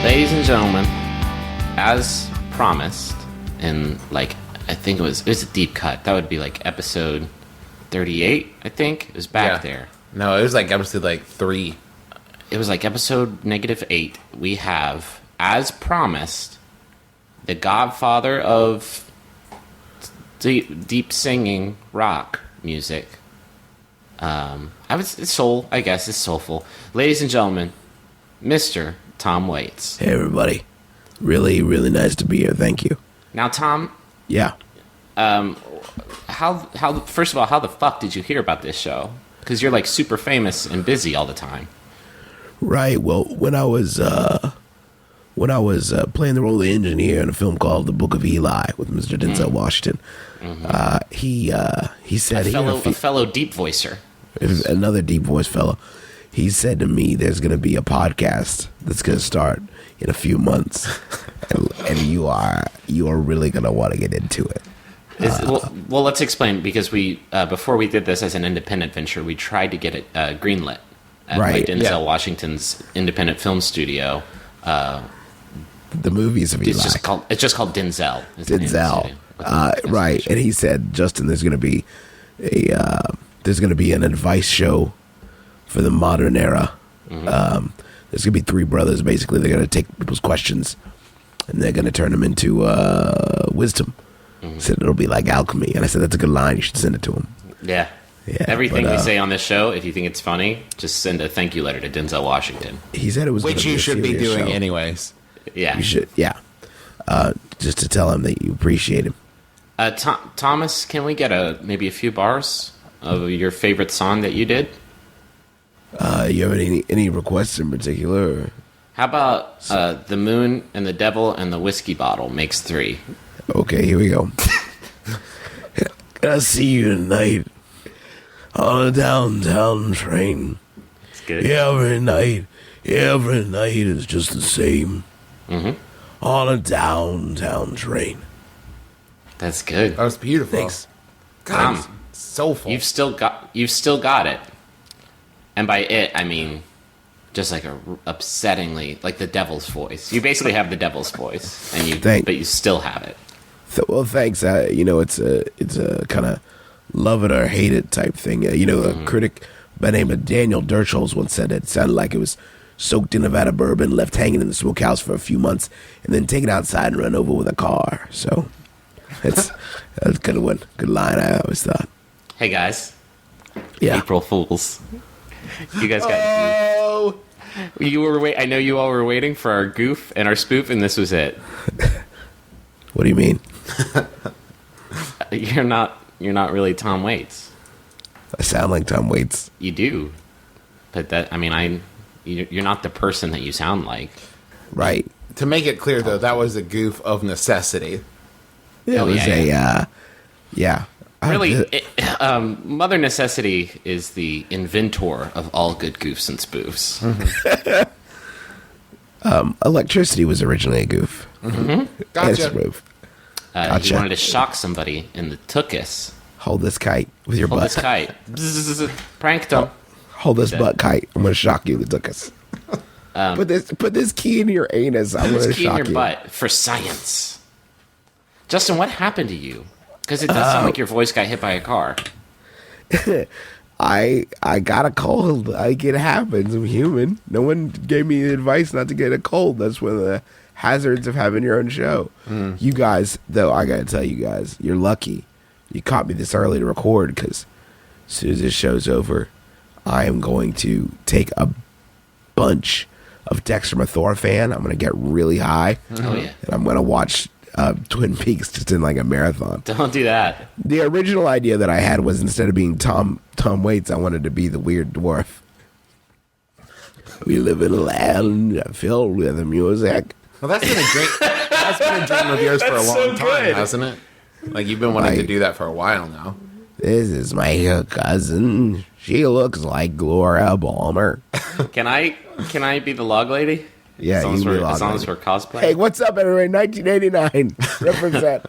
Ladies and gentlemen, as promised, in I think it was a deep cut. That would be like episode 38. I think it was back there. No, it was like episode 3. It was like episode -8. We have, as promised, the godfather of deep singing rock music. It's soul. I guess it's soulful. Ladies and gentlemen, Mr. Tom Waits. Hey, everybody. Really, really nice to be here. Thank you. Now, Tom. Yeah. How first of all, how the fuck did you hear about this show? Because you're like super famous and busy all the time. Right. Well, when I was playing the role of the engineer in a film called The Book of Eli with Mr. Denzel Washington, he said a fellow deep voicer, another deep voice fellow. He said to me, "There's going to be a podcast that's going to start in a few months, and you are really going to want to get into it." Well, let's explain, because we before we did this as an independent venture, we tried to get it greenlit at Denzel Washington's independent film studio. The movies of Eli. It's just called Denzel. Denzel, right? And he said, "Justin, there's going to be an advice show for the modern era. There's going to be 3 brothers. Basically, they're going to take people's questions and they're going to turn them into wisdom." Said it'll be like alchemy, and I said that's a good line. You should send it to him. Yeah. Everything we say on this show, if you think it's funny, just send a thank you letter to Denzel Washington. He said it was, which you should be doing show. Anyways. Yeah, you should. Yeah, just to tell him that you appreciate him. Thomas, can we get maybe a few bars of your favorite song that you did? You have any requests in particular? Or? How about The Moon and the Devil and the Whiskey Bottle makes 3? Okay, here we go. I see you tonight on a downtown train. It's good. Every night is just the same. On a downtown train. That's good. That was beautiful. Thanks. Tom, soulful. You've still got it. And by it, I mean just like upsettingly, like the devil's voice. You basically have the devil's voice, but you still have it. Well, thanks. It's a kind of love it or hate it type thing. A critic by the name of Daniel Dershowitz once said it sounded like it was soaked in a vat of bourbon, left hanging in the smokehouse for a few months, and then taken outside and run over with a car. So that's a good one. Good line, I always thought. Hey, guys. Yeah. April Fools. You guys got... I know you all were waiting for our goof and our spoof, and this was it. What do you mean? You're not really Tom Waits. I sound like Tom Waits. You do, but you're not the person that you sound like. Right. To make it clear, though, that was a goof of necessity. It was yeah. Really, Mother Necessity is the inventor of all good goofs and spoofs. Electricity was originally a goof. Gotcha. You wanted to shock somebody in the tuchus. Hold this kite with your butt. Hold this kite. Bzzz, pranked them. Hold this butt kite. I'm going to shock you with the tuchus. Put this key in your anus. I'm going to shock you. Key in your butt for science. Justin, what happened to you? Because it does sound like your voice got hit by a car. I got a cold. It happens. I'm human. No one gave me advice not to get a cold. That's one of the hazards of having your own show. You guys, though, I got to tell you guys, you're lucky. You caught me this early to record, because as soon as this show's over, I am going to take a bunch of dextromethorphan. I'm going to get really high. Oh, yeah. And I'm going to watch Twin Peaks just in like a marathon. Don't do that. The original idea that I had was, instead of being Tom Waits, I wanted to be the weird dwarf. We live in a land filled with music. Well, that's been a dream. That's been a dream of yours for a long time, hasn't it? Like, you've been wanting to do that for a while now. This is my cousin. She looks like Gloria Balmer. Can I be the log lady? Yeah, as long as we're cosplay. Hey, what's up, everybody? 1989. Represent.